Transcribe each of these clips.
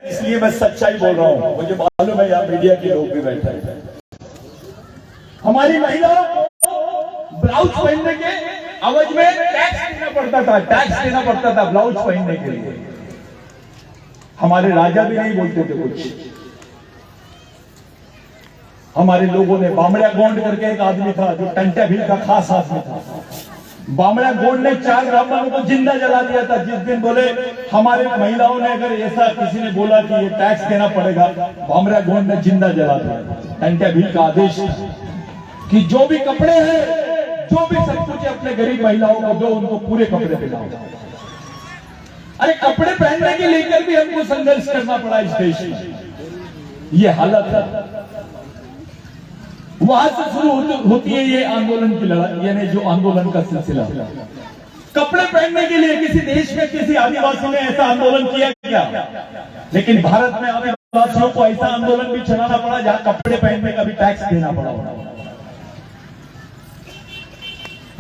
इसलिए मैं सच्चाई बोल रहा हूं। मुझे मालूम है यहाँ मीडिया के लोग भी बैठे हैं। हमारी महिलाओं को ब्लाउज पहनने के अवज में टैक्स देना पड़ता था, टैक्स देना पड़ता था ब्लाउज पहनने के लिए। हमारे राजा भी नहीं बोलते थे कुछ। हमारे लोगों ने बामड़ा गोंड करके एक आदमी था जो टंटा भील का खास आदमी था। बामड़ा गोंड ने 4 ब्राह्मणों को जिंदा जला दिया था। जिस दिन बोले हमारे महिलाओं ने अगर ऐसा किसी ने बोला कि ये टैक्स देना पड़ेगा, बामड़ा गोंड ने जिंदा जला दिया। टंटा भील का आदेश कि जो भी कपड़े हैं, जो भी सब कुछ अपने गरीब महिलाओं को दो, उनको पूरे कपड़े पहनाओ। अरे कपड़े पहनने के लेकर भी हमको संघर्ष करना पड़ा इस देश में। ये हालत है। वहां से शुरू होती है ये आंदोलन की लड़ाई, यानी जो आंदोलन का सिलसिला। कपड़े पहनने के लिए किसी देश में किसी आदिवासी ने ऐसा आंदोलन किया क्या? लेकिन भारत में आदिवासियों को ऐसा आंदोलन भी चलाना पड़ा जहां कपड़े पहनने का भी टैक्स देना पड़ा।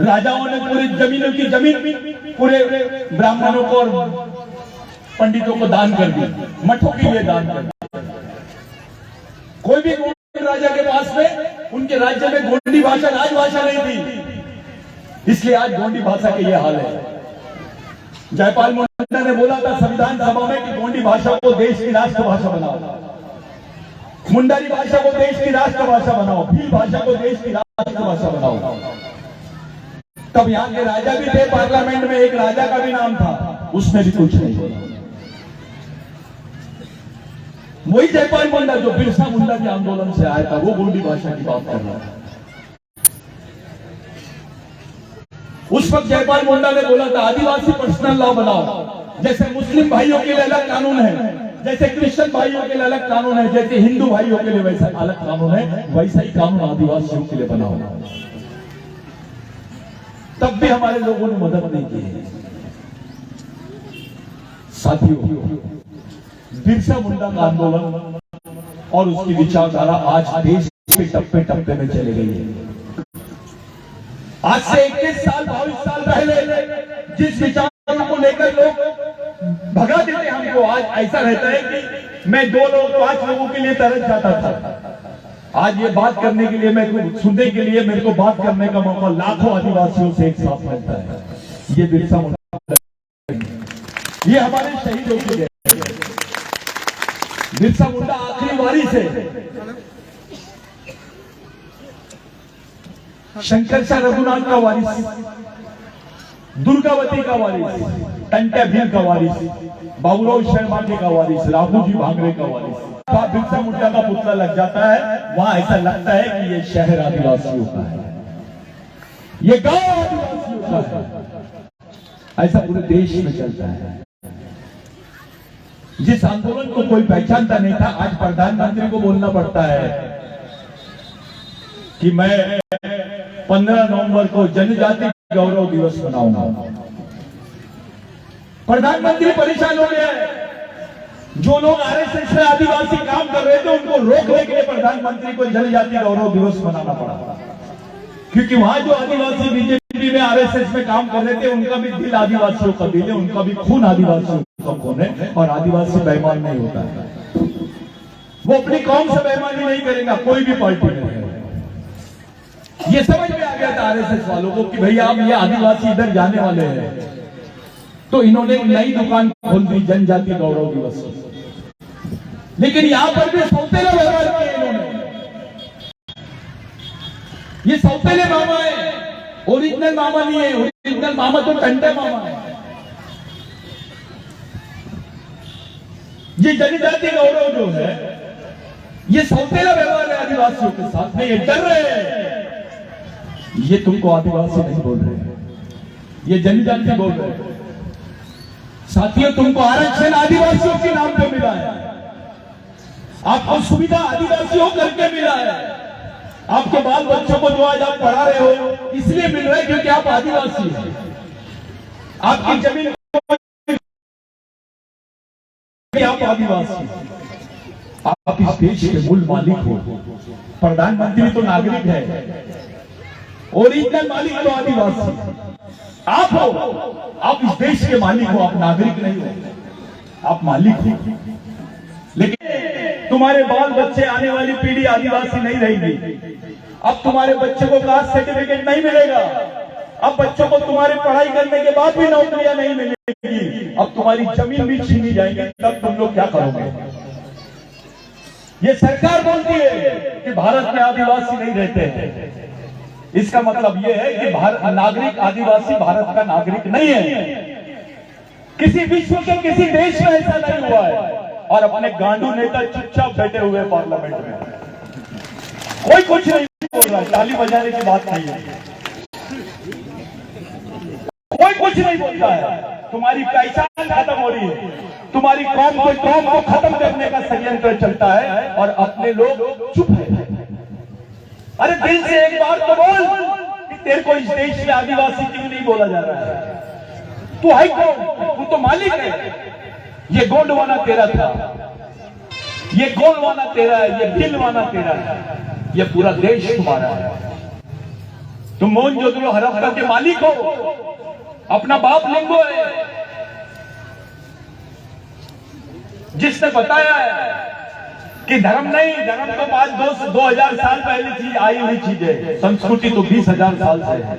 राजाओं ने पूरी जमीनों की जमीन पूरे ब्राह्मणों को और पंडितों को दान कर दी, मठों के लिए दान कर दी। कोई भी राजा के पास में उनके राज्य में गोंडी भाषा राजभाषा नहीं थी, इसलिए आज गोंडी भाषा के ये हाल है। जयपाल मुंडा ने बोला था संविधान सभा में कि गोंडी भाषा को देश की राष्ट्रभाषा बनाओ, मुंडारी भाषा को देश की राष्ट्रभाषा बनाओ, भील भाषा को देश की राष्ट्रभाषा बनाओ। तब यहाँ के राजा भी थे, पार्लियामेंट में एक राजा का भी नाम था, उसने भी कुछ नहीं बोला। वही जयपाल मुंडा जो बिरसा मुंडा के आंदोलन से आया था, वो गोंडी भाषा की बात कर रहा था। उस वक्त जयपाल मुंडा ने बोला था आदिवासी पर्सनल लॉ बनाओ। जैसे मुस्लिम भाइयों के लिए अलग कानून है, जैसे क्रिश्चियन भाइयों के लिए अलग कानून है, जैसे हिंदू भाइयों के लिए वैसा अलग कानून है, वैसा ही कानून आदिवासियों के लिए बनाओ। तब भी हमारे लोगों ने मदद नहीं की। साथियों, बिरसा मुंडा का आंदोलन और उसकी विचारधारा आज देश के टप्पे टप्पे में चले गई है। आज से 21 साल 22 साल पहले जिस विचारों को लेकर लोग भगा देते हमको, आज ऐसा रहता है कि मैं 2 लोग 5 लोगों के लिए तरस जाता था। आज ये बात करने के लिए, मैं सुनने के लिए, मेरे को बात करने का मौका लाखों आदिवासियों से एक साथ मिलता है। ये बिरसा मुंडा, ये हमारे शहीदों की। बिरसा मुंडा आखिरी वारिस है शंकर शाह रघुनाथ का वारिस, दुर्गावती का वारिस, टंटा भील का वारिस, बाबूराव शर्मा के का वारिस, राघोजी भांगरे का वारिस। बिरसा मुंडा का पुतला लग जाता है, वहां ऐसा लगता है कि ये शहर आदिवासियों का है, ये गांव आदिवासियों का है। ऐसा पूरे देश में चलता है। जिस आंदोलन को कोई पहचानता नहीं था, आज प्रधानमंत्री को बोलना पड़ता है कि मैं 15 नवंबर को जनजाति गौरव दिवस मनाऊंगा। प्रधानमंत्री परेशान हो गया है। जो लोग आरएसएस में आदिवासी काम कर रहे थे, उनको रोकने के लिए प्रधानमंत्री को जनजाति गौरव दिवस मनाना पड़ा, क्योंकि वहां जो आदिवासी बीजेपी में आरएसएस में काम कर रहे थे, उनका भी दिल आदिवासियों का दिल है, उनका भी खून आदिवासियों का खून है। और आदिवासी बेईमान नहीं होता है, वो अपनी कौम से बेईमानी नहीं करेगा, कोई भी पार्टी में। ये समझ में आ गया था आरएसएस वालों को कि भैया अब ये आदिवासी इधर जाने वाले हैं, तो इन्होंने एक नई दुकान खोल दी, जनजाति गौरव दिवस। लेकिन यहां पर भी सौतेला व्यवहार किया इन्होंने। ये सौतेले मामा है, ओरिजिनल मामा नहीं है। ओरिजिनल मामा तो टंटे मामा है। ये जनजाति गौरव जो है, ये सौतेला व्यवहार है आदिवासियों के साथ में। ये डर रहे हैं, ये तुमको आदिवासी नहीं बोल रहे, ये जनजाति बोल रहे हैं। साथियों, तुमको आरक्षण आदिवासियों के नाम पे मिला है, आपको सुविधा आदिवासियों करके मिला है। आपके बाल बच्चों को जो आज आप पढ़ा रहे हो, इसलिए मिल रहा है क्योंकि आप आदिवासी हैं। आपकी जमीन आप आदिवासी, आप इस देश के मूल मालिक हो। प्रधानमंत्री तो नागरिक है, ओरिजिनल मालिक तो आदिवासी आप हो। आप इस देश के मालिक हो, आप नागरिक नहीं हो, आप मालिक हो। तुम्हारे बाल बच्चे, आने वाली पीढ़ी आदिवासी नहीं रहेगी। अब तुम्हारे बच्चे को कास्ट सर्टिफिकेट नहीं मिलेगा। अब बच्चों को तुम्हारे पढ़ाई करने के बाद भी नौकरियां नहीं मिलेगी। अब तुम्हारी जमीन भी छीनी जाएगी, तब तुम लोग क्या करोगे? ये सरकार बोलती है कि भारत में आदिवासी नहीं रहते हैं। इसका मतलब यह है कि भारत नागरिक आदिवासी भारत का नागरिक नहीं है। किसी विश्व के किसी देश में ऐसा नहीं हुआ है। और अपने गांडू नेता चुपचाप बैठे हुए पार्लियामेंट में, कोई कुछ नहीं बोल रहा, ताली बजाने की बात नहीं है, कोई कुछ नहीं बोलता है। तुम्हारी पहचान खत्म हो रही है, तुम्हारी कौम को खत्म करने का षड्यंत्र चलता है और अपने लोग चुप है। अरे दिल से एक बार तो बोल कि तेरे को इस देश में आदिवासी क्यों नहीं बोला जा रहा है? तू है कौन? तू तो मालिक है। ये गोंडवाना तेरा था, ये गोलवाना तेरा है, ये दिलवाना तेरा है, ये पूरा देश तुम्हारा है। तुम मोहनजोदड़ो हड़प्पा के मालिक हो, अपना बाप लिंगो है जिसने बताया है कि धर्म नहीं, धर्म तो आज 2000 साल पहले चीज आई हुई चीज है, संस्कृति तो 20,000 साल से है,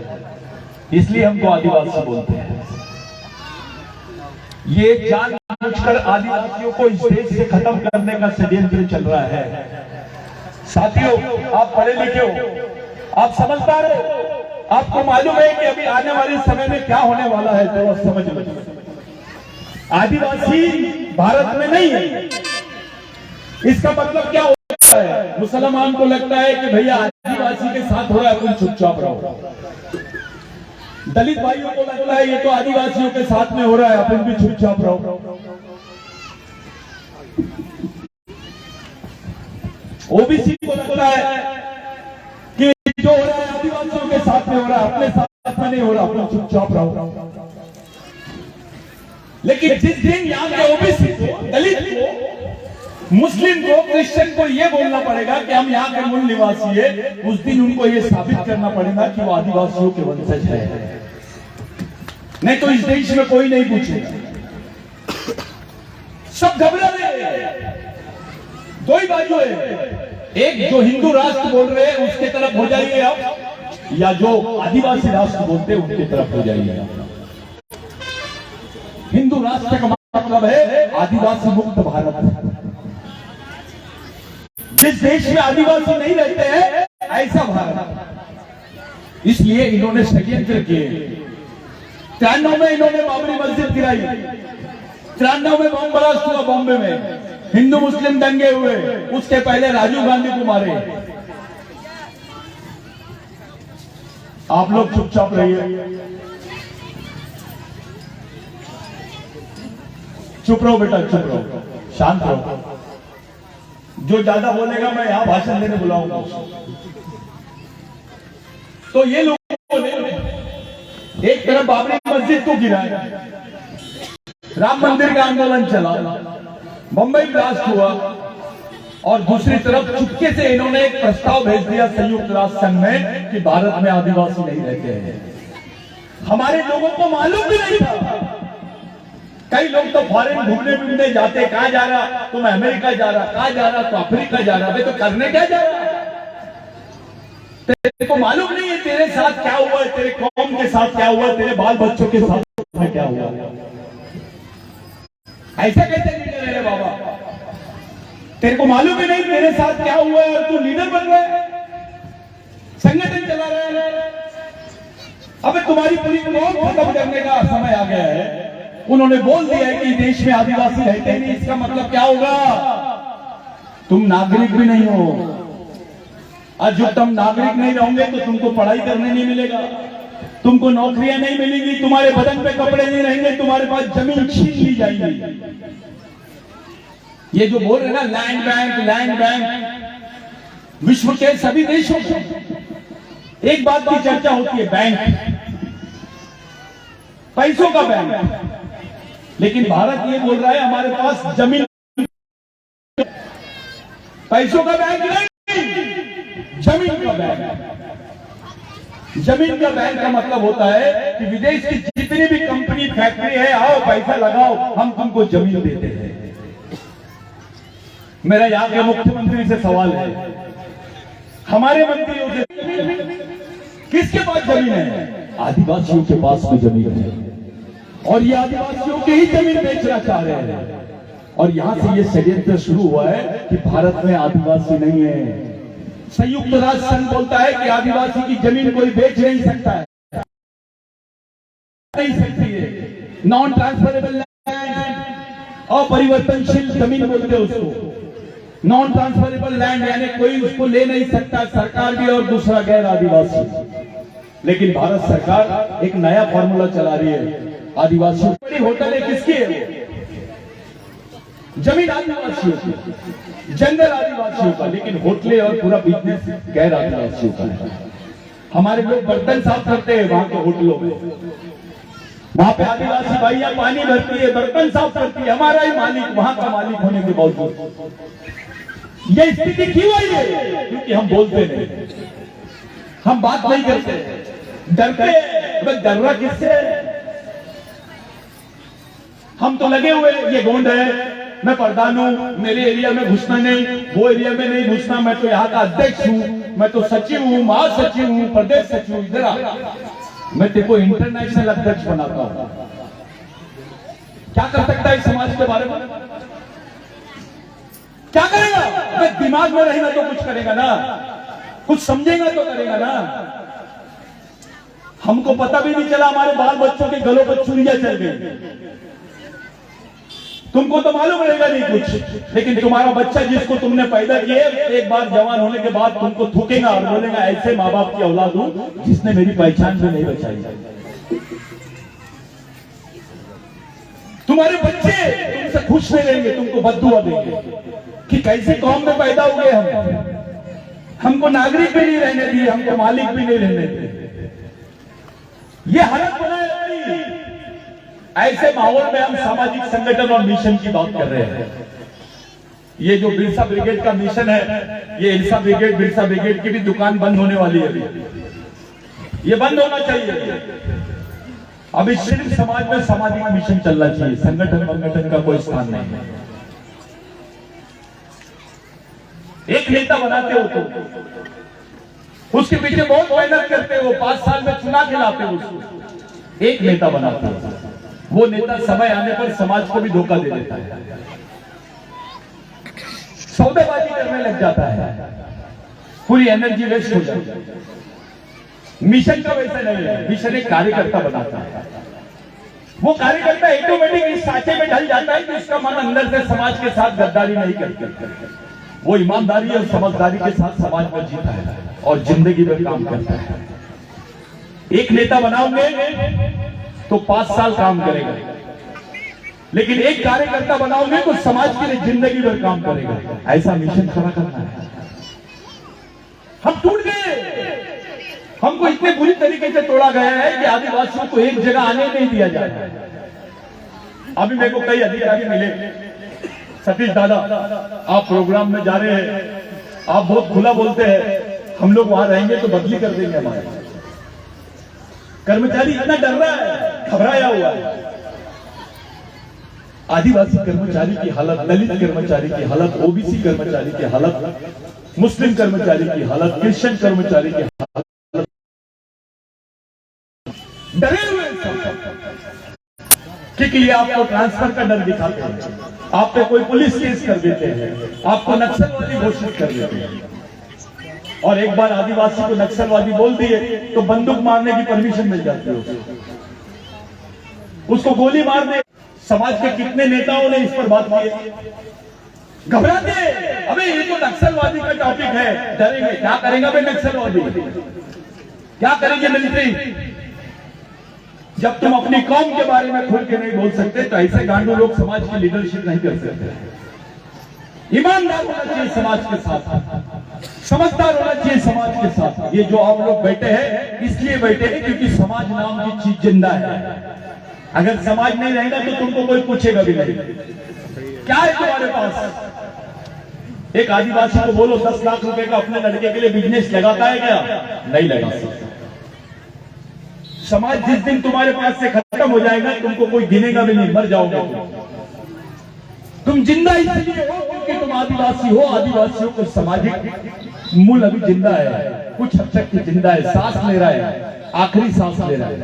इसलिए हमको आदिवासी बोलते हैं। ये जानबूझकर आदिवासियों को इस देश से खत्म करने का षड्यंत्र चल रहा है। साथियों, आप पढ़े लिखे हो, आप समझदार हो, आपको मालूम है कि अभी आने वाले समय में क्या होने वाला है, तो समझ लो। आदिवासी भारत में नहीं है। इसका मतलब क्या होता है? मुसलमान को लगता है कि भैया आदिवासी के साथ हो रहा है, तुम चुपचाप रहो। दलित भाइयों को लगता है ये तो आदिवासियों के साथ में हो रहा है, अपन भी चुपचाप रहो। ओबीसी को लगता है कि जो हो रहा है आदिवासियों के साथ में हो रहा है, अपने साथ में नहीं हो रहा, अपन चुपचाप रहो। लेकिन जिस दिन यहाँ के ओबीसी को, दलित को, मुस्लिम को, क्रिश्चियन को ये बोलना पड़ेगा कि हम यहाँ के मूल निवासी है, उस दिन उनको ये साबित करना पड़ेगा कि वो आदिवासियों के वंशज है। नहीं तो इस देश में कोई नहीं पूछेगा। सब घबरा रहे हैं। दो ही बाजू है, एक जो हिंदू राष्ट्र बोल रहे हैं उसके तरफ हो जाइए आप, या जो आदिवासी राष्ट्र बोलते हैं उनके तरफ हो जाइए आप। हिंदू राष्ट्र का मतलब है आदिवासी मुक्त भारत। जिस देश में आदिवासी नहीं रहते हैं ऐसा भारत। इसलिए इन्होंने षड्यंत्र किए। 93 में इन्होंने बाबरी मस्जिद गिराई, 93 में बम ब्लास्ट हुआ बॉम्बे में, हिंदू मुस्लिम दंगे हुए, उसके पहले राजीव गांधी को मारे। आप लोग चुपचाप रहिए, चुप रहो बेटा, चुप रहो, शांत रहो। जो ज्यादा बोलेगा मैं यहां भाषण देने बुलाऊंगा। तो ये लोगों ने एक तरफ बाबरी मस्जिद को गिराया, राम मंदिर का आंदोलन चला, बम्बई ब्लास्ट हुआ, और दूसरी तरफ चुपके से इन्होंने एक प्रस्ताव भेज दिया संयुक्त राष्ट्र संघ में कि भारत में आदिवासी नहीं रहते हैं। हमारे लोगों को मालूम भी नहीं था। कई लोग तो फॉरेन घूमने जाते, कहा जा रहा तुम अमेरिका जा रहा, कहा जा रहा तो अफ्रीका जा रहा, भाई तो करने क्या जा रहा? तेरे को मालूम नहीं है तेरे साथ क्या हुआ, तेरे कौम के साथ क्या हुआ, तेरे बाल बच्चों के साथ क्या हुआ? ऐसा कैसे लीडर है रे बाबा? तेरे को मालूम ही नहीं तेरे साथ क्या हुआ है और तू लीडर बन रहा है, संगठन चला रहा है। अब तुम्हारी पूरी कौम खत्म करने का समय आ गया है। उन्होंने बोल दिया है कि देश में आदिवासी रहते नहीं। इसका मतलब क्या होगा? तुम नागरिक भी नहीं हो। आज जब तुम नागरिक नहीं रहोगे तो तुमको पढ़ाई करने नहीं मिलेगा, तुमको नौकरियां नहीं मिलेगी, तुम्हारे बदन पे कपड़े नहीं रहेंगे, तुम्हारे पास जमीन छीन ली जाएगी। ये जो बोल रहे ना लैंड बैंक, विश्व के सभी देशों में एक बात की चर्चा होती है, बैंक, पैसों का बैंक। लेकिन भारत ये बोल रहा है हमारे पास जमीन, पैसों का बैंक नहीं, जमीन का बैंक। जमीन का बैंक का मतलब होता है कि विदेश की जितनी भी कंपनी फैक्ट्री है, आओ पैसा लगाओ, हम तुमको जमीन देते हैं। मेरा यहाँ के मुख्यमंत्री से सवाल है, हमारे मंत्रियों से, किसके पास जमीन है? आदिवासियों के पास में जमीन है और ये आदिवासियों की ही जमीन बेचना चाह रहे हैं। और यहां से ये षड्यंत्र शुरू हुआ है कि भारत में आदिवासी नहीं है। संयुक्त राष्ट्र संघ बोलता है कि आदिवासी की जमीन कोई बेच नहीं सकता है, नहीं सकती है। नॉन ट्रांसफरेबल लैंड, अपरिवर्तनशील जमीन बोलते हैं उसको। नॉन ट्रांसफरेबल लैंड यानी कोई उसको ले नहीं सकता, सरकार भी और दूसरा गैर आदिवासी। लेकिन भारत सरकार एक नया फॉर्मूला चला रही है, आदिवासियों की बड़ी होटल है, किसकी है? जमीन आदिवासियों की, जंगल आदिवासियों का, लेकिन होटलें और पूरा बिजनेस गैर आदिवासियों का है। हमारे लोग बर्तन साफ करते हैं वहां के होटलों में, वहां पे आदिवासी भाइयां पानी भरती है, बर्तन साफ करती है, हमारा ही मालिक, वहां का मालिक होने के बावजूद ये स्थिति क्यों आई है? क्योंकि हम बोलते नहीं, हम बात नहीं करते, डरते। डर रहा किससे? हम तो लगे हुए, ये गोंड है, मैं प्रधान हूं, मेरे एरिया में घुसना नहीं, वो एरिया में नहीं घुसना, मैं तो यहाँ का अध्यक्ष हूं, मैं तो सचिव हूं, महासचिव हूं, प्रदेश सचिव हूं, इधर आ, मैं तेरे को इंटरनेशनल अध्यक्ष बनाता हूं। क्या कर सकता है इस समाज के बारे में? क्या करेगा? अबे दिमाग में रहेगा तो कुछ करेगा ना, कुछ समझेगा तो करेगा ना। हमको पता भी नहीं चला, हमारे बाल बच्चों के गलों पर चूड़ियां चल गई। तुमको तो मालूम रहेगा नहीं कुछ, लेकिन तुम्हारा बच्चा जिसको तुमने पैदा किया, एक बार जवान होने के बाद तुमको थूकेगा और बोलेगा ऐसे माँ बाप की औलाद हूं जिसने मेरी पहचान भी नहीं बचाई। तुम्हारे बच्चे तुमसे खुश नहीं रहेंगे, तुमको बद्दुआ देंगे कि कैसे कौम में पैदा हुए हम, हमको नागरिक भी नहीं रहने दिए, हमको मालिक भी नहीं रहने दिए। ये हालत बनाए। ऐसे माहौल में हम सामाजिक संगठन और मिशन की बात कर रहे हैं। ये जो बिरसा ब्रिगेड का मिशन है, ये इल्सा ब्रिगेड, बिरसा ब्रिगेड की भी दुकान बंद होने वाली है अभी। ये बंद होना चाहिए। अभी सिर्फ समाज में सामाजिक मिशन चलना चाहिए, संगठन का कोई स्थान नहीं है। एक नेता बनाते हो तो उसके पीछे बहुत मेहनत करते हो, 5 साल में चुना के लाते हो उसको, एक नेता बनाते हो। वो नेता समय आने पर समाज को भी धोखा दे देता है, सौदेबाजी करने लग जाता है, पूरी एनर्जी वेस्ट हो जाती है। मिशन का वैसा नहीं है, मिशन एक कार्यकर्ता बनाता है। वो कार्यकर्ता ऑटोमेटिक इस साचे में ढल जाता है कि उसका मन अंदर से समाज के साथ गद्दारी नहीं करता, वो ईमानदारी और समझदारी के साथ समाज में जीता है और जिंदगी में काम करता है। एक नेता बनाओगे तो 5 साल काम करेगा, लेकिन एक कार्यकर्ता बनाओगे तो समाज के लिए जिंदगी भर काम करेगा। ऐसा मिशन खड़ा करना है। हम टूट गए, हमको इतने बुरी तरीके से तोड़ा गया है कि आदिवासियों को एक जगह आने नहीं दिया जाए। अभी मेरे को कई अधिकारी मिले, सतीश दादा आप प्रोग्राम में जा रहे हैं, आप बहुत खुला बोलते हैं, हम लोग वहां रहेंगे तो बदली कर देंगे। हमारे कर्मचारी इतना डर रहा है, घबराया हुआ है। आदिवासी कर्मचारी की हालत, दलित कर्मचारी की हालत, ओबीसी कर्मचारी की हालत, मुस्लिम कर्मचारी की हालत, क्रिश्चियन कर्मचारी की हालत, डरे हुए क्योंकि ये आपको ट्रांसफर का डर दिखाते हैं, आप पे कोई पुलिस केस कर देते हैं, आपको नक्सलवादी घोषित कर देते हैं। और एक बार आदिवासी को नक्सलवादी बोल दिए तो बंदूक मारने की परमिशन मिल जाती है, उसको गोली मार दे। समाज के कितने नेताओं ने इस पर बात की, घबराते। अबे ये तो नक्सलवादी का टॉपिक है, डरेंगे। क्या करेगा भाई नक्सलवादी, क्या करेंगे मिलिट्री? जब तुम अपनी कौम के बारे में खुल के नहीं बोल सकते तो ऐसे गांडू लोग समाज की लीडरशिप नहीं कर सकते। ईमानदार होना चाहिए समाज के साथ, समझदार होना चाहिए समाज के साथ। ये जो आप लोग बैठे हैं इसलिए बैठे हैं क्योंकि समाज नाम की चीज जिंदा है। अगर समाज नहीं रहेगा तो तुमको कोई पूछेगा भी नहीं क्या है तुम्हारे पास। एक आदिवासी को बोलो 10 लाख रुपए का अपने लड़के के लिए बिजनेस लगाता है क्या? नहीं लगा सकता। समाज जिस दिन तुम्हारे पास से खत्म हो जाएगा तुमको कोई गिनेगा भी नहीं, मर जाओगे। तुम जिंदा इसलिए हो क्योंकि तुम आदिवासी हो। आदिवासियों को सामाजिक मूल अभी जिंदा है, कुछ हद तक जिंदा है, सांस ले रहा है, आखिरी सांस ले रहा है।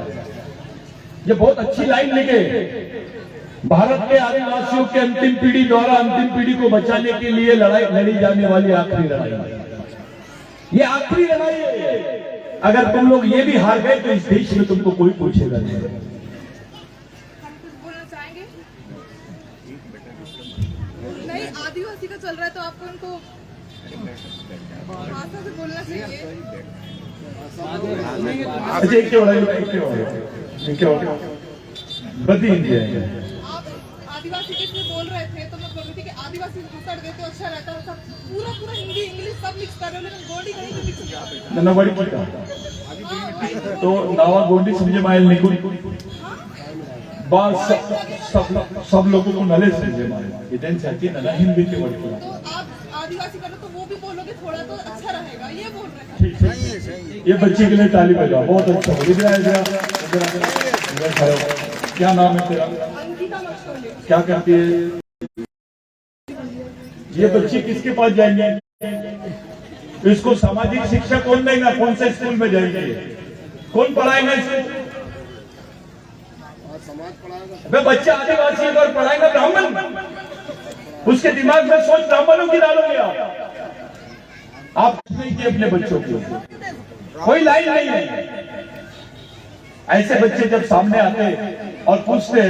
ये बहुत अच्छी लाइन लिखे, भारत के आदिवासियों के अंतिम पीढ़ी द्वारा अंतिम पीढ़ी को बचाने के लिए लड़ाई लड़ी जाने वाली आखिरी लड़ाई, ये आखिरी लड़ाई है। अगर तुम लोग ये भी हार गए तो इस देश में तुमको कोई पूछेगा नहीं। नहीं, आदिवासी का चल रहा है तो आपको उनको भाषा से बोलना चाहिए। अच्छा, बदी इंडिया है। आप आदिवासी के लिए बोल रहे थे तो मैं बोल रही थी कि आदिवासी घुसड़ गए तो अच्छा रहता है। सब पूरा हिंदी इंग्लिश सब मिक्स कर रहे हो, लेकिन गोंडी कहीं भी मिक्स नहीं। नवड़ी तो नावा गोंडी समझे मायल निकुल बात सब लोगों को नले समझे मायल इतने चाहती ना हिंदी के वर्ड को। तो आप आदिवासी करो तो वो भी बोलोगे थोड़ा तो अच्छा रहेगा, ये बोल रहे हैं। ठीक है, ये बच्चे के लिए ताली बजाओ, बहुत अच्छा। क्या नाम है तेरा? अंकिता मशकोले। क्या करती है ये बच्ची? किसके पास जाएंगे? इसको सामाजिक शिक्षा कौन देगा? कौन से स्कूल में जाएंगे? कौन पढ़ाएगा इसको? वे बच्चा आदिवासी है और पढ़ाएगा ब्राह्मण। उसके दिमाग में सोच ब्राह्मणों की डालोगे आप नहीं किए अपने बच्चों को, कोई लाइन नहीं है। ऐसे बच्चे जब सामने आते और पूछते,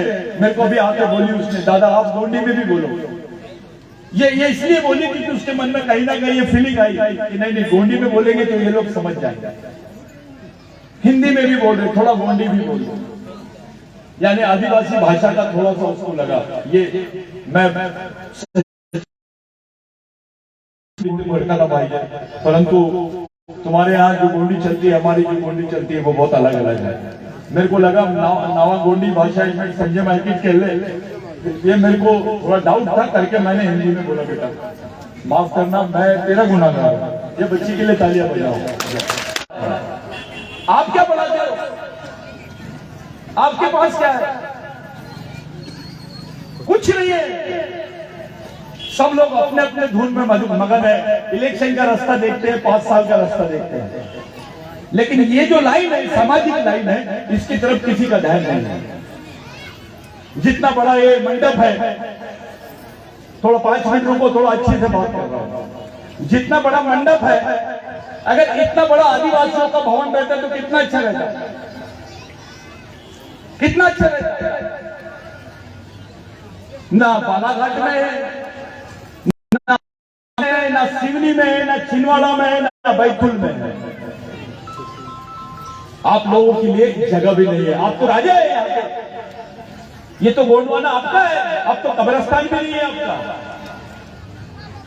मेरे को भी आके बोली उसने, दादा आप गोंडी में भी बोलो। ये इसलिए बोली क्योंकि उसके मन में कहीं ना कहीं ये फीलिंग आई कि नहीं गोंडी में बोलेंगे तो ये लोग समझ जाएंगे। हिंदी में भी बोल रहे, थोड़ा गोंडी भी बोल रहे, यानी आदिवासी भाषा का थोड़ा सा उसको लगा। ये मैं का भाई है, परंतु तुम्हारे यहाँ जो गोंडी चलती है, हमारी जो गोंडी चलती है वो बहुत अलग अलग है। मेरे को लगा नावा गोंडी भाषा इसमें संजय माइकिट के ले, ये मेरे को थोड़ा डाउट था करके मैंने हिंदी में बोला। बेटा माफ करना, मैं तेरा गुनाहगार हूं। ये बच्ची के लिए तालियां बजाओ। आप क्या पढ़ाते हो? आपके पास क्या है? कुछ नहीं है। सब लोग अपने अपने धुन में मगन है। इलेक्शन का रास्ता देखते हैं, 5 साल का रास्ता देखते हैं, लेकिन ये जो लाइन है, सामाजिक लाइन है, इसकी तरफ किसी का ध्यान नहीं है। जितना बड़ा ये मंडप है, थोड़ा 5 मिनट रुको, थोड़ा अच्छे से बात कर रहा हूं। जितना बड़ा मंडप है, अगर इतना बड़ा आदिवासियों का भवन रहता तो कितना अच्छा रहता, कितना अच्छा रहता। ना बालाघाट में है, ना सिवनी में है, ना छिंदवाड़ा में है, ना बैतूल में है। आप लोगों के लिए जगह भी नहीं है। आप तो राजा है यहाँ पे। ये तो गोंडवाना आपका है, अब तो कब्रिस्तान भी नहीं है आपका,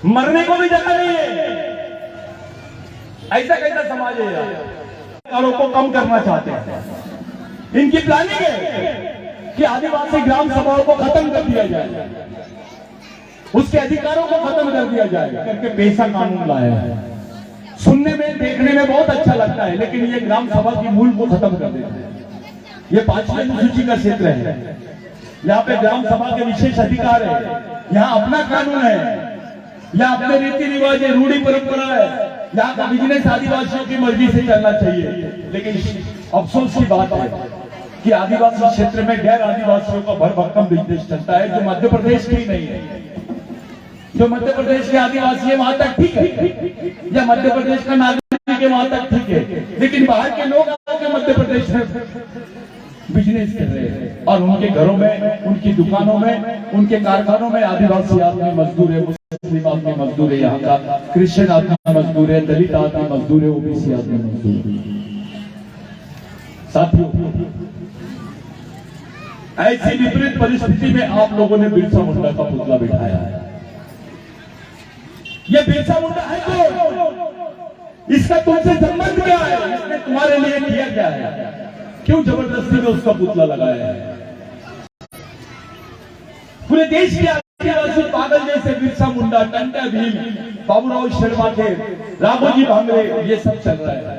मरने को भी जगह नहीं है। ऐसा कैसा समाज है यार? को कम करना चाहते हैं। इनकी प्लानिंग है कि आदिवासी ग्राम सभाओं को खत्म कर दिया जाए, उसके अधिकारों को खत्म कर दिया जाए करके पेशा कानून लाया है। सुनने में देखने में बहुत अच्छा लगता है, लेकिन ये ग्राम सभा की मूल को खत्म कर देता है। ये 5वीं अनुसूची का क्षेत्र है, यहाँ पे ग्राम सभा के विशेष अधिकार है, यहाँ अपना कानून है, यहाँ अपने रीति रिवाज है, रूढ़ी परंपरा है, यहाँ का बिजनेस आदिवासियों की मर्जी से चलना चाहिए। लेकिन अफसोस की बात है कि आदिवासी क्षेत्र में गैर आदिवासियों का भरभक्कम बिजनेस चलता है, जो मध्य प्रदेश की नहीं है। जो मध्य प्रदेश के आदिवासी है वहां तक ठीक है, या मध्य प्रदेश का नागरिक है वहां तक ठीक है, लेकिन बाहर के लोग आके मध्य प्रदेश में बिजनेस कर रहे हैं और उनके घरों में, उनकी दुकानों में, उनके कारखानों में आदिवासी आदमी मजदूर है, मुस्लिम आदमी मजदूर है, यहाँ का क्रिश्चियन आदमी मजदूर है, दलित आदमी मजदूर है, ओबीसी आदमी मजदूर है। साथियों, ऐसी विपरीत परिस्थिति में आप लोगों ने बिरसा मुंडा का पुतला बिठाया है। ये बिरसा मुंडा है तो इसका तुमसे संबंध क्या है? इसने तुम्हारे लिए किया क्या है? क्यों जबरदस्ती में उसका पुतला लगाया है? पूरे देश के आदिवासी पागल जैसे बिरसा मुंडा, टंटा भील, बाबूराव शर्मा, राघोजी भांगरे, ये सब चल रहा है।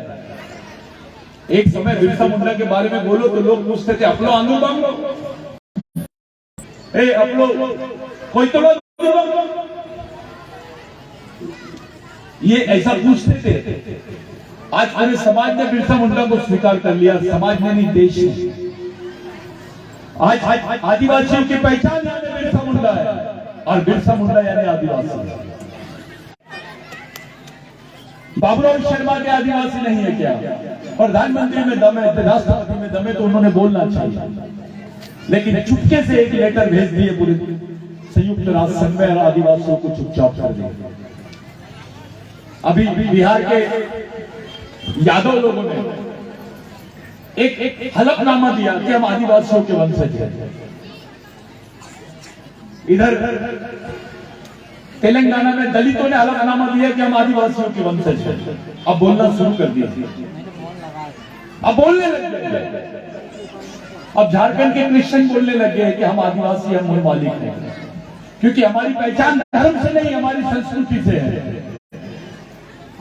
एक समय बिरसा मुंडा के बारे में बोलो तो लोग पूछते थे, अपलो आंदू बांगो, अपलो कोई तो ये ऐसा पूछते थे। आज पूरे समाज ने बिरसा मुंडा को स्वीकार कर लिया, समाज ने नहीं, देश ने। आज आदिवासियों की पहचान यानी बिरसा मुंडा है, और बिरसा मुंडा यानी आदिवासी। बाबूराव शर्मा के आदिवासी नहीं है क्या? प्रधानमंत्री में दम है, राष्ट्रपति में दम है, तो उन्होंने बोलना चाहिए। लेकिन चुपके से एक लेटर भेज दिए पूरे संयुक्त राष्ट्र संघ में, और आदिवासियों को चुपचाप कर दिया। अभी बिहार के यादव लोगों ने एक हलफनामा दिया कि हम आदिवासियों के वंशज हैं। इधर तेलंगाना में दलितों ने हलफनामा दिया कि हम आदिवासियों के वंशज हैं। अब बोलना शुरू कर दिया, अब बोलने लग गए। अब झारखंड के क्रिश्चियन बोलने लग गए कि हम आदिवासी, हम मूल मालिक हैं, क्योंकि हमारी पहचान धर्म से नहीं, हमारी संस्कृति से है।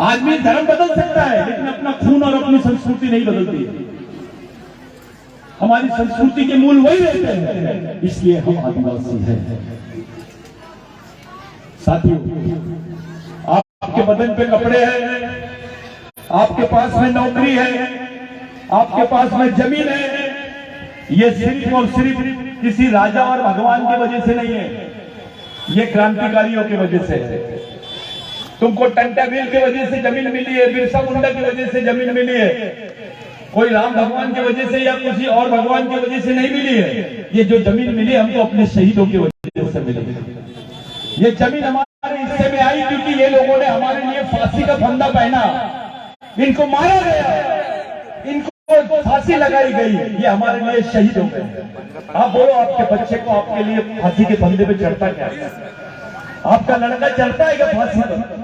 आदमी धर्म बदल सकता है, लेकिन अपना खून और अपनी संस्कृति नहीं बदलती है। हमारी संस्कृति के मूल वही रहते हैं, इसलिए हम आदिवासी हैं। साथियों, आपके बदन पे कपड़े हैं, आपके पास में नौकरी है, आपके पास में जमीन है, ये सिर्फ और सिर्फ किसी राजा और भगवान की वजह से नहीं है, ये क्रांतिकारियों की वजह से है। तुमको टंटा बिल की वजह से जमीन मिली है, बिरसा मुंडा की वजह से जमीन मिली है, कोई राम भगवान की वजह से या किसी और भगवान की वजह से नहीं मिली है। ये जो जमीन मिली हमको अपने शहीदों की वजह से मिली। ये जमीन हमारे हिस्से में आई क्योंकि ये लोगों ने हमारे लिए फांसी का फंदा पहना, इनको मारा गया, इनको फांसी लगाई गई, ये हमारे लिए शहीद हो गए। आप बोलो, आपके बच्चे को आपके लिए फांसी के फंदे पे चढ़ता क्या? आपका लड़का चढ़ता है क्या फांसी पर?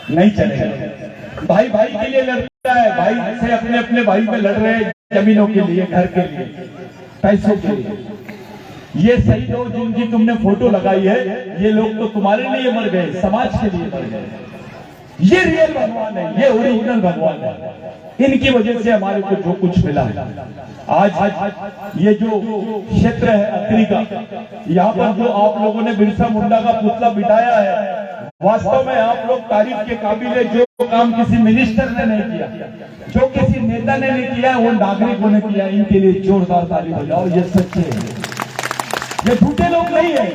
नहीं चलेगा। भाई भाई के लिए लड़ता है, भाई से अपने अपने भाई में लड़ रहे हैं, जमीनों के लिए, घर के लिए, पैसों के लिए। ये सही लोग जिनकी तुमने फोटो लगाई है, ये लोग तो तुम्हारे लिए मर गए, समाज के लिए मर गए। ये रियल भगवान है, ये ओरिजिनल भगवान है। इनकी वजह से हमारे को जो कुछ मिला है। आज ये जो क्षेत्र है अत्रि का, यहाँ पर जो आप लोगों ने बिरसा मुंडा का पुतला बिठाया है, वास्तव में आप लोग तारीफ के काबिल है। जो काम किसी मिनिस्टर ने नहीं किया, जो किसी नेता ने नहीं किया, वो नागरिकों ने किया। इनके लिए जोरदार ताली बजाओ। ये सच्चे हैं, ये झूठे लोग नहीं है।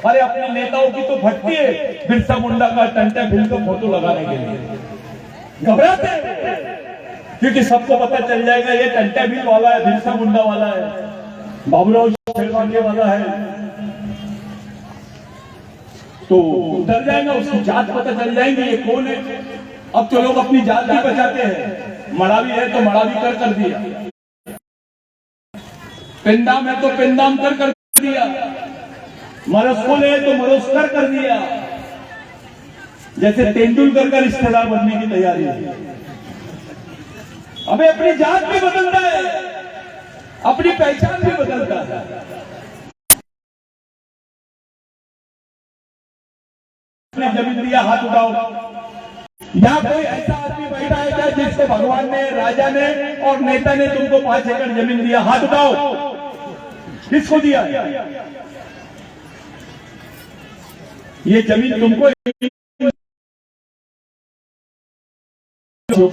अरे अपने नेताओं की तो फटती है बिरसा मुंडा का टंटा बिल का फोटो लगाने के लिए, घबराते हैं क्योंकि सबको पता चल जाएगा ये टंटा बिल वाला है, बिरसा मुंडा वाला है, बाबूराव शर्मा वाला है, तो डर जाएगा, उसकी जात पता चल जाएंगे ये कौन है। अब तो लोग अपनी जात भी बचाते हैं। मड़ावी है तो मड़ावी कर दिया, पेंदाम है तो पेंदाम कर दिया, मरस्कोल है तो मरोस्कर कर दिया। जैसे तेंदुलकर का रिश्तेदार बनने की तैयारी है। हमें अपनी जात भी बदलता है, अपनी पहचान भी बदलता है। जमीन दिया, हाथ उठाओ। यहाँ कोई ऐसा आदमी बैठा है क्या जिसको भगवान ने, राजा ने और नेता ने तुमको 5 एकड़ जमीन दिया? हाथ उठाओ। किसको दिया? ये जमीन तुमको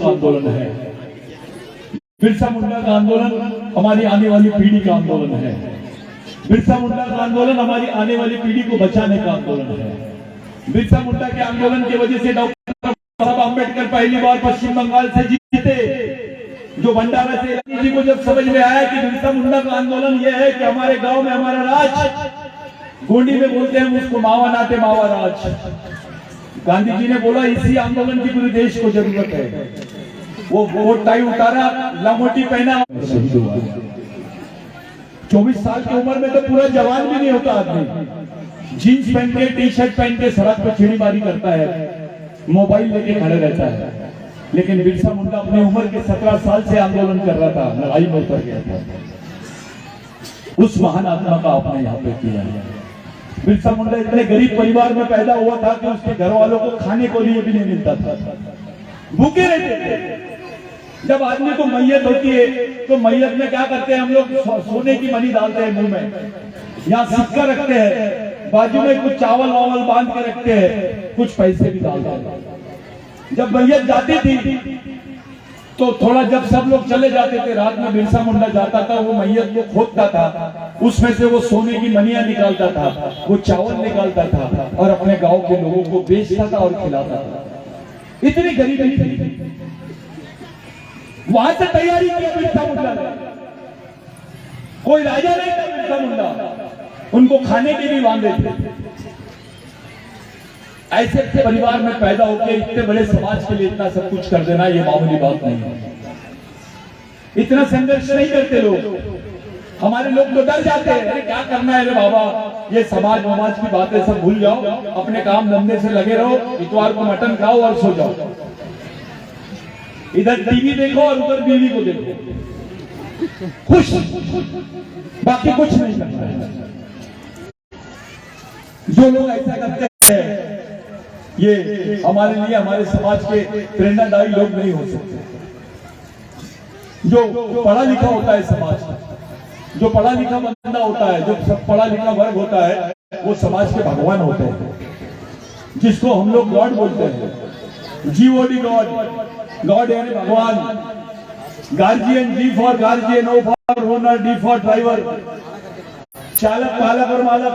आंदोलन है, बिरसा मुंडा का आंदोलन हमारी आने वाली पीढ़ी का आंदोलन है। बिरसा मुंडा का आंदोलन हमारी आने वाली पीढ़ी को बचाने का आंदोलन है। बिरसा मुंडा के आंदोलन की वजह से डॉक्टर साहब अम्बेडकर पहली बार पश्चिम बंगाल से जीते। जो भंडारा से जी को जब समझ में आया कि बिरसा मुंडा का आंदोलन यह है कि हमारे गांव में हमारा राज, गोंडी में बोलते हैं उसको मावा नाटे मावा राज। गांधी जी ने बोला इसी आंदोलन की पूरे देश को जरूरत है। वो टाई उतारा, लामोटी पहना, 24 साल की उम्र में तो पूरा जवान भी नहीं होता आदमी। जीन्स पहन के, टी शर्ट पहन के सड़क पर छेड़ीमारी करता है, मोबाइल लेके खड़े रहता है। लेकिन बिरसा मुंडा अपनी उम्र के 17 साल से आंदोलन कर रहा था, लड़ाई में उतर गया था। उस महान आत्मा का आपने यहाँ पे किया है। बिरसा मुंडा इतने गरीब परिवार में पैदा हुआ था कि उसके घर वालों को खाने को लिए भी नहीं मिलता था, भूखे रहते थे। जब आदमी को मैयत होती है तो मैयत में क्या करते हैं हम लोग? सोने की मनी डालते हैं मुंह में, यहाँ सिक्का रखते हैं, बाजू में कुछ चावल वावल बांध के रखते हैं, कुछ पैसे भी डालते हैं। जब मैयत जाती थी तो थोड़ा, जब सब लोग चले जाते थे, रात में बिरसा मुंडा जाता था, वो मैयत को खोदता था, उसमें से वो सोने की मनिया निकालता था, वो चावल निकालता था और अपने गांव के लोगों को बेचता था और खिलाता था। इतनी गरीबी थी। वहां से तैयारी की बिरसा मुंडा ने। कोई राजा नहीं था बिरसा मुंडा, उनको खाने के भी वांदे थे। ऐसे परिवार में पैदा होकर इतने बड़े समाज के लिए इतना सब कुछ कर देना, ये मामूली बात नहीं है। इतना संघर्ष नहीं करते लोग। हमारे लोग तो डर जाते हैं, अरे क्या करना है रे बाबा, ये समाज की बातें सब भूल जाओ, अपने काम धंधे से लगे रहो, इतवार को मटन खाओ और सो जाओ, इधर टीवी देखो और उधर बीवी को देखो, खुश, बाकी कुछ नहीं करना है। जो लोग ऐसा करते हैं, ये हमारे लिए, हमारे समाज के प्रेरणादायी लोग नहीं हो सकते। जो पढ़ा लिखा होता है समाज, जो पढ़ा लिखा बंदा होता है, जो सब पढ़ा लिखा वर्ग होता है, वो समाज के भगवान होते हैं, जिसको हम लोग गॉड बोलते हैं। जीओडी गॉड, गॉड यानी भगवान। Guardian, G for guardian, O for owner, D for driver, चालक, पालक और मालक।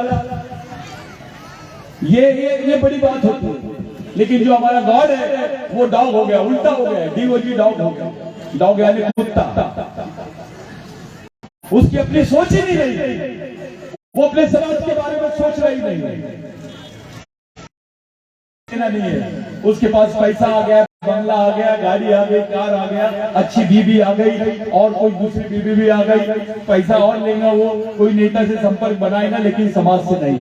ये बड़ी बात होती है। लेकिन जो हमारा गॉड है वो डॉग हो गया, उल्टा हो गया, डीओजी डॉग हो गया। डॉग यानी कुत्ता। उसकी अपनी सोच ही नहीं रही, वो अपने समाज के बारे में सोच रही नहीं है। उसके पास पैसा आ गया, बंगला आ गया, गाड़ी आ गई, कार आ गया, अच्छी बीबी आ गई और कोई दूसरी बीबी भी आ गई, पैसा और लेगा, वो कोई नेता से संपर्क बनाएगा, लेकिन समाज से नहीं।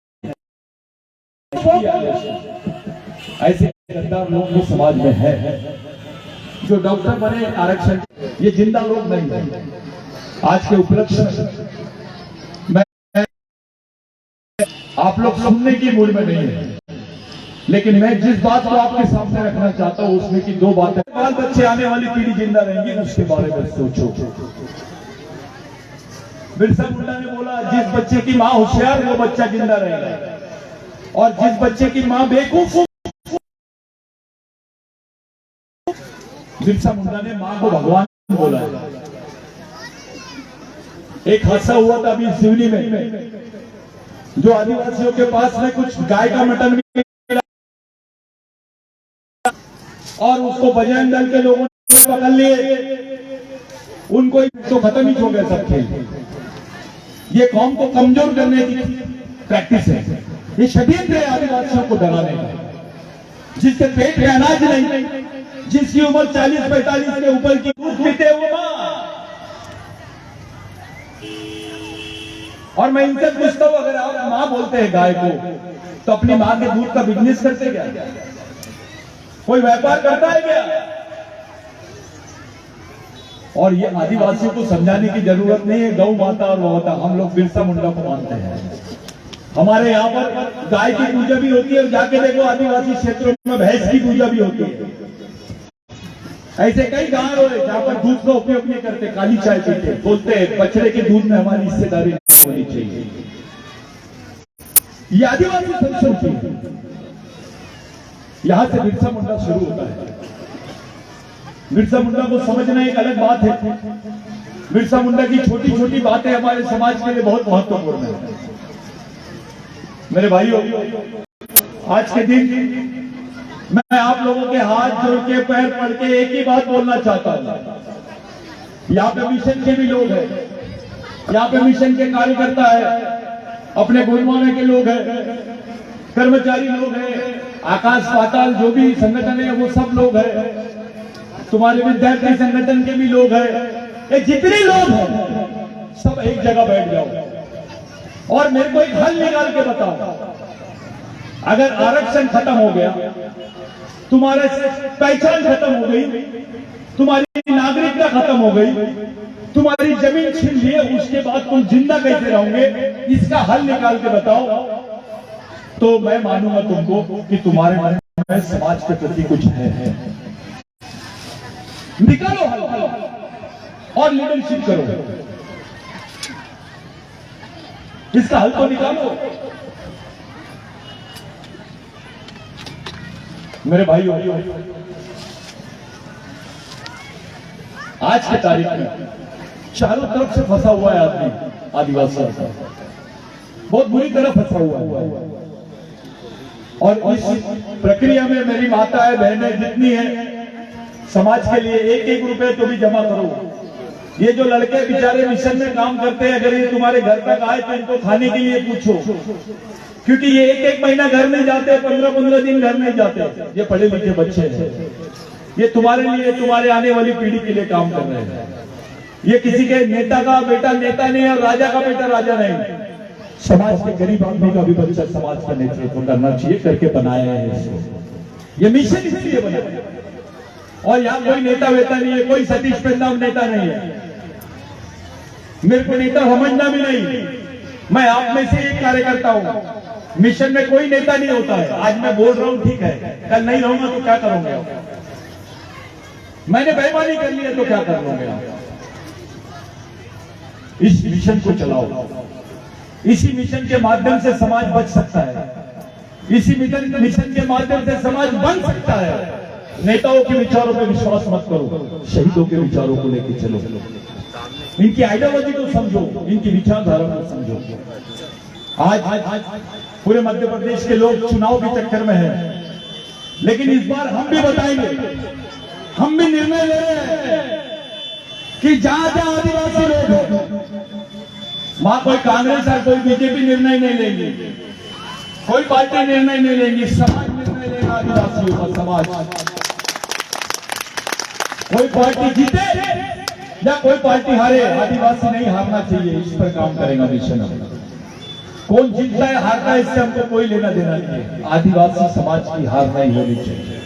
ऐसे गद्दार लोग भी समाज में है। जो डॉक्टर बने आरक्षण, ये जिंदा लोग नहीं है। आज के उपलक्ष्य में आप लोग सुनने की मूड में नहीं है, लेकिन मैं जिस बात को आपके सामने रखना चाहता हूं उसमें की दो बातें। बाल बच्चे, आने वाली पीढ़ी जिंदा रहेंगी, उसके बारे में सोचो। बिरसा मुंडा ने बोला, जिस बच्चे की मां होशियार वो बच्चा जिंदा रहेगा, और जिस बच्चे की मां बेवकूफ, बिरसा मुंडा ने मां को भगवान बोला है। एक हादसा हुआ था अभी सिवनी में, जो आदिवासियों के पास में कुछ गाय का मटन मिला और उसको बजरंग दल के लोगों ने पकड़ लिए। उनको तो खत्म ही हो गया सब खेल। ये कौम को कमजोर करने की प्रैक्टिस है, ये षड्यंत्र है आदिवासियों को डराने का। जिसके पेट में अनाज नहीं, जिसकी उम्र 40-45 के ऊपर की, दूध पीते वो मां। और मैं इनसे पूछता हूं, अगर आप मां बोलते हैं गाय को, तो अपनी मां के दूध का बिजनेस करते क्या? कोई व्यापार करता है क्या? और ये आदिवासियों को समझाने की जरूरत नहीं है। गौ माता और माता, हम लोग बिरसा मुंडा को मानते हैं। हमारे यहाँ पर गाय की पूजा भी होती है, और जाके देखो आदिवासी क्षेत्रों में भैंस की पूजा भी होती है। ऐसे कई गांव है जहां पर दूध का उपयोग नहीं करते, काली चाय पीते, बोलते हैं बछड़े के दूध में हमारी हिस्सेदारी नहीं होनी चाहिए। ये आदिवासी संस्कृति है, यहां से बिरसा मुंडा शुरू होता है। बिरसा मुंडा को समझना एक अलग बात है। बिरसा मुंडा की छोटी छोटी बातें हमारे समाज के लिए बहुत महत्वपूर्ण है। मेरे भाइयों, आज के दिन मैं आप लोगों के हाथ जोड़ के, पैर पड़ के एक ही बात बोलना चाहता हूं। यहाँ पे मिशन के भी लोग हैं, यहाँ पे मिशन के कार्यकर्ता है, अपने गुरुमाने के लोग हैं, कर्मचारी लोग हैं, आकाश पाताल जो भी संगठन है वो सब लोग हैं, तुम्हारे विद्यार्थी संगठन के भी लोग हैं। ये जितने लोग हैं सब एक जगह बैठ जाओ और मेरे को एक हल निकाल के बताओ। अगर आरक्षण खत्म हो गया, तुम्हारे पहचान खत्म हो गई, तुम्हारी नागरिकता खत्म हो गई, तुम्हारी जमीन छीन ली है, उसके बाद तुम जिंदा कैसे रहोगे? इसका हल निकाल के बताओ, तो मैं मानूंगा तुमको कि तुम्हारे मन में समाज के प्रति कुछ है। निकालो हल और लीडरशिप करो। इसका हल तो निकालो। मेरे भाइयों, आज की तारीख में चारों तरफ से फंसा हुआ है आदमी, आदिवासी बहुत बुरी तरह फंसा हुआ है। और इस प्रक्रिया में मेरी माताएं बहनें जितनी हैं, समाज के लिए एक एक रुपए तो भी जमा करो। ये जो लड़के बेचारे मिशन में काम करते हैं, अगर ये तुम्हारे घर तक आए तो इनको खाने के लिए पूछो, क्योंकि ये एक एक महीना घर नहीं जाते, 15-15 दिन घर नहीं जाते। ये पढ़े लिखे बच्चे हैं, ये तुम्हारे लिए, तुम्हारे आने वाली पीढ़ी के लिए काम कर रहे हैं। ये किसी के नेता का बेटा नेता नहीं और राजा का बेटा राजा नहीं, समाज के गरीब आदमी का भी बच्चा समाज का नेतृत्व करना चाहिए करके बनाया है इसको। ये मिशन इसलिए बनाया, और यहाँ कोई नेता वेता नहीं है, कोई सतीश पेंदाम नेता नहीं है, मेरे को नेता समझना भी नहीं। मैं आप में से एक कार्यकर्ता हूं। मिशन में कोई नेता नहीं होता है। आज मैं बोल रहा हूं, ठीक है, कल नहीं रहूंगा तो क्या करोगे? मैंने बेईमानी कर लिया तो क्या कर लोगे? इस मिशन को चलाओ। इसी मिशन के माध्यम से समाज बच सकता है, इसी मिशन के माध्यम से समाज बन सकता है। नेताओं के विचारों पे विश्वास मत करो, शहीदों के विचारों को लेकर चलो। इनकी आइडियोलॉजी को समझो, इनकी विचारधारा को समझो। आज पूरे मध्य प्रदेश के लोग चुनाव के चक्कर में हैं, लेकिन इस बार हम भी बताएंगे, हम भी निर्णय ले रहे हैं कि जहां जहां आदिवासी लोग हैं, वहां कोई कांग्रेस और कोई बीजेपी निर्णय नहीं लेंगे, कोई पार्टी निर्णय नहीं लेंगी, समाज निर्णय लेगा आदिवासियों का। समाज, कोई पार्टी जीते या कोई पार्टी हारे, आदिवासी नहीं हारना चाहिए, इस पर काम करेगा मिशन। कौन जीतता है हारता है इससे हमको कोई लेना देना नहीं है, आदिवासी समाज की हार नहीं होनी चाहिए।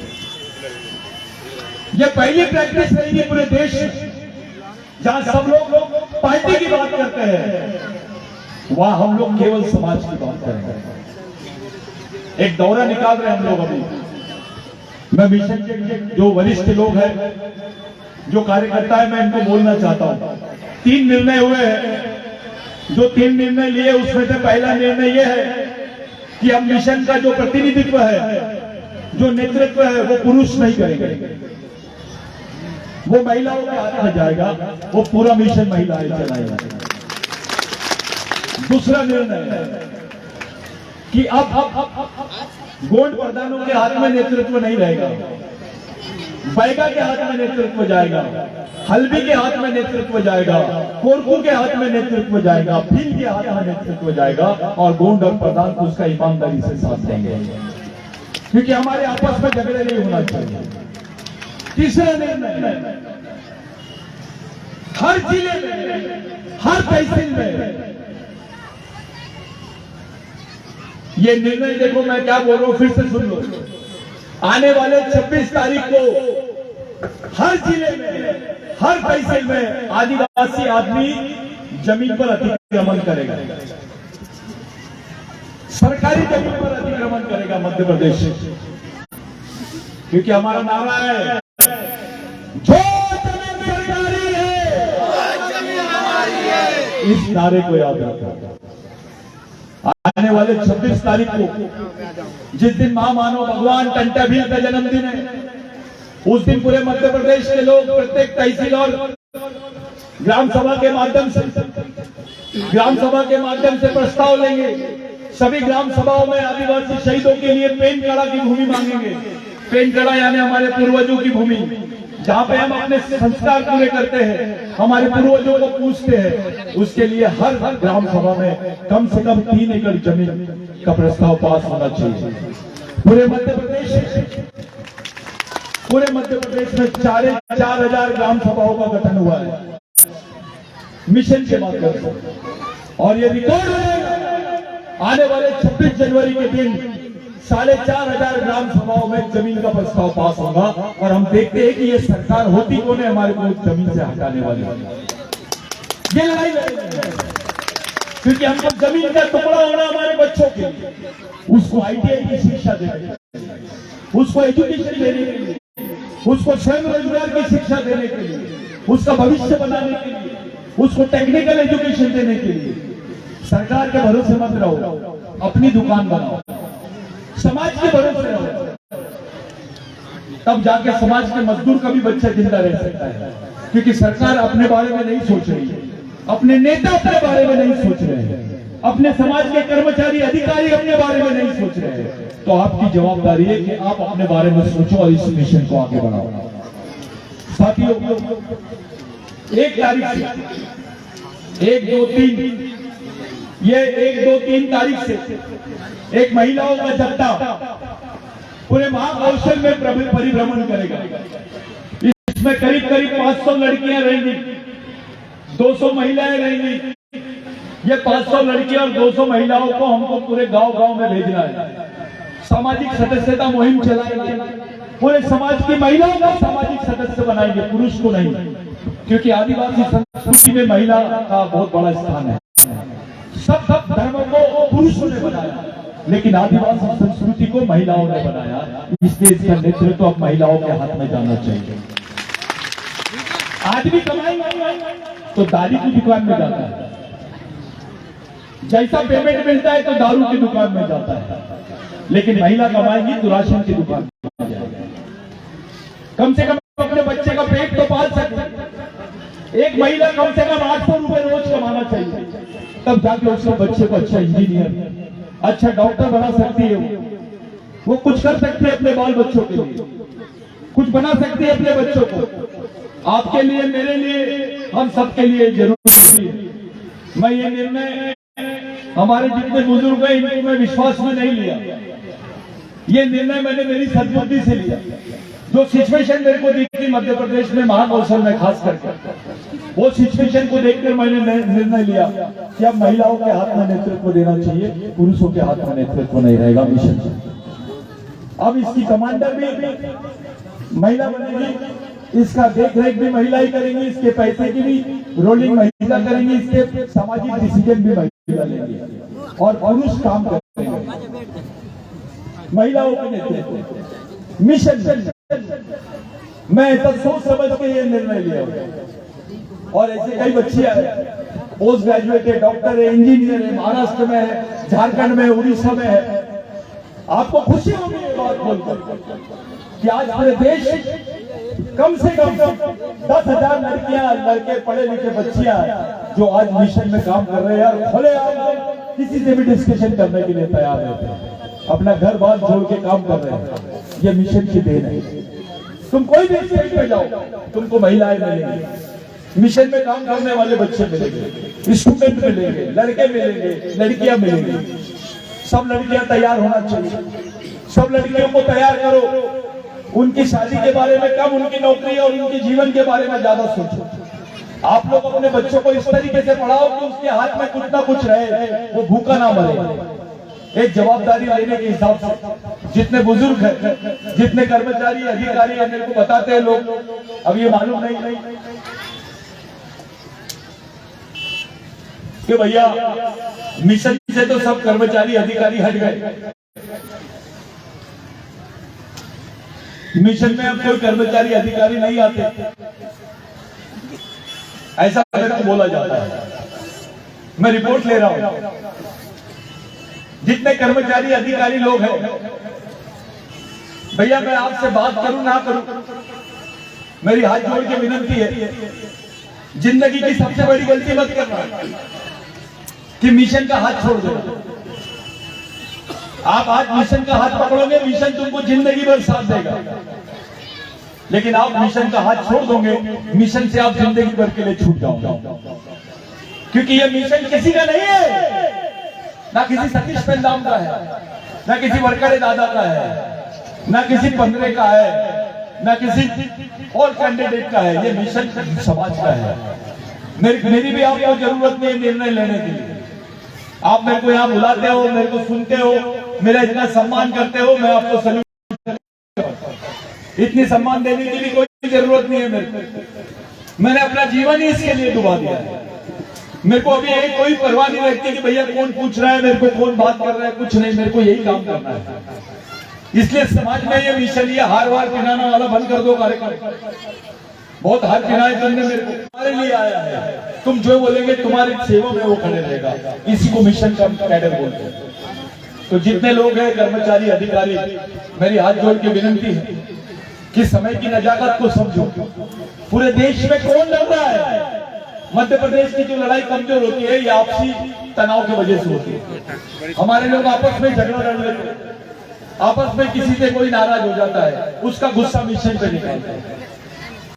ये पहली प्रैक्टिस रहेगी पूरे देश में, जहां सब लोग पार्टी की बात करते हैं, वहां हम लोग केवल समाज की बात करेंगे। एक दौरा निकाल रहे हैं हम लोग अभी। मैं मिशन के जो वरिष्ठ लोग हैं, जो कार्यकर्ता है, मैं इनको बोलना चाहता हूं। 3 निर्णय हुए हैं। जो 3 निर्णय लिए उसमें से पहला निर्णय यह है कि अब मिशन का जो प्रतिनिधित्व है, जो नेतृत्व है, वो पुरुष नहीं करेंगे, वो महिलाओं के हाथ में जाएगा, वो पूरा मिशन महिलाएं चलाएंगी। दूसरा निर्णय है कि अब गोंड प्रधानों के हाथ में नेतृत्व नहीं रहेगा, बैगा के हाथ में नेतृत्व जाएगा, हल्बी के हाथ में नेतृत्व जाएगा, कोरकू के हाथ में नेतृत्व जाएगा, भील के हाथ में नेतृत्व जाएगा, और गोंड और प्रधान को उसका ईमानदारी से साथ देंगे, क्योंकि हमारे आपस में झगड़े नहीं होना चाहिए। तीसरा निर्णय, हर जिले में, हर तहसील में ये निर्णय, देखो मैं क्या बोल रहा हूं, फिर से सुन लो। आने वाले 26 तारीख को हर जिले में, हर तहसील में आदिवासी आदमी जमीन पर अतिक्रमण करेगा, सरकारी जमीन पर अतिक्रमण करेगा मध्य प्रदेश, क्योंकि हमारा नारा है, जो जमीन सरकारी है, वो जमीन हमारी है। इस नारे को याद रखो। आने वाले 26 तारीख को, जिस दिन महामानव भगवान टंटा भील का जन्मदिन है, उस दिन पूरे मध्य प्रदेश के लोग प्रत्येक तहसील और ग्राम सभा के माध्यम से प्रस्ताव लेंगे। सभी ग्राम सभाओं में आदिवासी शहीदों के लिए पेनकड़ा की भूमि मांगेंगे। पेनकड़ा यानी हमारे पूर्वजों की भूमि, जहां पे हम अपने संस्कार पूरे करते हैं, हमारे पूर्वजों को पूछते हैं। उसके लिए हर ग्राम सभा में कम से कम 3 एकड़ जमीन का प्रस्ताव पास होना चाहिए। पूरे मध्य प्रदेश में 4,000 ग्राम सभाओं का गठन हुआ है मिशन के माध्यम से, और ये रिकॉर्ड रहेगा। आने वाले 26 जनवरी के दिन 4,500 ग्राम सभाओं में जमीन का प्रस्ताव पास होगा, और हम देखते हैं कि ये सरकार होती कौन है हमारे को जमीन से हटाने वाली। ये लड़ाई लड़ेंगे, क्योंकि हमको जमीन का टुकड़ा होना हमारे बच्चों के लिए, उसको ITI की शिक्षा देने, उसको एजुकेशन देने के लिए, उसको स्वयं रोजगार की शिक्षा देने के लिए, उसका भविष्य बनाने के लिए, उसको टेक्निकल एजुकेशन देने के लिए। सरकार के भरोसे मत रहो, अपनी दुकान बनाओ, समाज के भरोसे रहो। तब जाके समाज के मजदूर का भी बच्चा जिंदा रह सकता है। क्योंकि सरकार अपने बारे में नहीं सोच रही है, अपने नेता अपने बारे में नहीं सोच रहे हैं, अपने समाज के कर्मचारी अधिकारी अपने बारे में नहीं सोच रहे हैं। तो आपकी जवाबदारी है कि आप अपने बारे में सोचो और इस मिशन को आगे बढ़ाओ। साथियों, 1 तारीख से 1, 2, 3 ये 1, 2, 3 तारीख से एक महिलाओं का जत्था पूरे महाकौशल में परिभ्रमण करेगा। इसमें करीब 500 लड़कियां रहेंगी, 200 महिलाएं रहेंगी। ये 500 लड़कियां और 200 महिलाओं को हमको पूरे गांव-गांव में भेजना है। सामाजिक सदस्यता मुहिम चलाएंगे, पूरे समाज की महिलाओं को सामाजिक सदस्य बनाएंगे, पुरुष को नहीं। क्योंकि आदिवासी संस्कृति में महिला का बहुत बड़ा स्थान है। सब धर्मों को पुरुषों ने बनाया, लेकिन आदिवासी संस्कृति को महिलाओं ने बनाया। इसलिए इसका नेतृत्व अब महिलाओं के हाथ में जाना चाहिए। आदमी कमाएंगे तो दारू की दुकान में जाता है, जैसा पेमेंट मिलता है तो दारू की दुकान में जाता है। लेकिन महिला कमाएंगी तो राशन की दुकान में जाएगी। कम से कम अपने बच्चे का पेट तो पाल सकते। एक महिला कम से कम 800 रुपए रोज कमाना चाहिए, तब जाके उसके बच्चे को अच्छा इंजीनियर, अच्छा डॉक्टर बना सकती है। वो कुछ कर सकती है अपने बाल बच्चों के लिए, कुछ बना सकती है अपने बच्चों को। आपके लिए, मेरे लिए, हम सबके लिए जरूरी है। मैं ये निर्णय हमारे जितने बुजुर्ग हैं इनको मैं विश्वास में नहीं लिया। ये निर्णय मैंने मेरी सद्बुद्धि से लिया। जो सिचुएशन मेरे को दिखी मध्य प्रदेश में महाकौशल में खास करके, वो सिचुएशन को देखकर मैंने निर्णय लिया कि अब महिलाओं के हाथ में नेतृत्व देना चाहिए, पुरुषों के हाथ में नेतृत्व नहीं रहेगा मिशन। अब इसकी कमांडर भी महिला बनेगी, इसका देख रेख भी महिला ही करेंगी, इसके पैसे की भी रोलिंग महिला करेंगी, इसके सामाजिक डिसीजन भी महिला लेंगी और पुरुष काम करेंगे। महिलाओं के नेतृत्व मिशन मैं ऐसा सोच समझ के ये निर्णय लिया। और ऐसे कई बच्चियां हैं, पोस्ट ग्रेजुएट है, डॉक्टर है, इंजीनियर है, महाराष्ट्र में है, झारखंड में, उड़ीसा में है। आपको खुशी होगी ये बात बोलकर कि आज पूरे देश कम से कम 10,000 लड़कियां, लड़के, पढ़े लिखे बच्चियां जो आज मिशन में काम कर रहे हैं और खुलेआम किसी से भी डिस्कशन करने के लिए तैयार रहते हैं, अपना घर बार छोड़ के काम कर रहे हैं। ये मिशन की देन है। तुम कोई भी स्टेट पे जाओ, तुमको महिलाएं मिलेंगी, मिशन में काम करने वाले बच्चे मिलेंगे, स्टूडेंट मिलेंगे, लड़के मिलेंगे, लड़कियां मिलेंगी। सब लड़कियां तैयार होना चाहिए। सब लड़कियों को तैयार करो। उनकी शादी के बारे में कम, उनकी नौकरी और उनके जीवन के बारे में ज्यादा सोचो। आप लोग अपने बच्चों को इस तरीके से पढ़ाओ कि उसके हाथ में कुछ ना कुछ रहे, वो भूखा ना मरे। एक जवाबदारी लेने के हिसाब से जितने बुजुर्ग हैं, जितने कर्मचारी, अधिकारी हैं, मेरे को बताते हैं लोग, अब ये मालूम नहीं कि भैया मिशन से तो सब कर्मचारी अधिकारी हट गए। मिशन में अब कोई कर्मचारी अधिकारी नहीं आते, ऐसा बोला जाता है। मैं रिपोर्ट ले रहा हूं। जितने कर्मचारी अधिकारी लोग हैं, भैया मैं आपसे बात करूं ना करूं, मेरी हाथ जोड़ के विनती है, जिंदगी की सबसे बड़ी गलती मत करना कि मिशन का हाथ छोड़ दो। आप आज मिशन का हाथ पकड़ोगे, मिशन तुमको जिंदगी भर साथ देगा। लेकिन आप मिशन का हाथ छोड़ दोगे, मिशन से आप जिंदगी भर के लिए छूट जाओगे। क्योंकि ये मिशन किसी का नहीं है, ना किसी सतीश पेंदाम का है, ना किसी वरकड़े दादा का है, ना किसी पंद्रे का है, ना किसी और कैंडिडेट का है। ये मिशन समाज का है। मेरी भी आपको जरूरत नहीं निर्णय लेने की। आप मेरे को यहाँ बुलाते हो, मेरे को सुनते हो, मेरा इतना सम्मान करते हो, मैं आपको सल्यूट। इतनी सम्मान देने की भी कोई जरूरत नहीं है मेरे को। मैंने अपना जीवन ही इसके लिए डुबा दिया है। मेरे को अभी यही कोई परवाह नहीं रहती कि भैया कौन पूछ रहा है मेरे को, कौन बात कर रहा है, कुछ नहीं। मेरे को यही काम करना है। इसलिए समाज में ये मिशन, ये हार वार पिनाना वाला बंद कर दो कार्यक्रम। बहुत हार पिनाए तुमने मेरे को, तुम्हारे लिए आया है। तुम जो बोलेंगे तुम्हारी सेवा में वो खड़े रहेगा। इसी को मिशन का कैडर बोलते हैं। तो जितने लोग हैं कर्मचारी, अधिकारी, मेरी हाथ जोड़ के विनती है कि समय की नजाकत को समझो। पूरे देश में कौन लड़ रहा है? मध्य प्रदेश की जो लड़ाई कमजोर होती है ये आपसी तनाव की वजह से होती है। हमारे लोग आपस में झगड़ा लड़ लेते हैं, आपस में किसी से कोई नाराज हो जाता है, उसका गुस्सा मिशन पे निकालते हैं।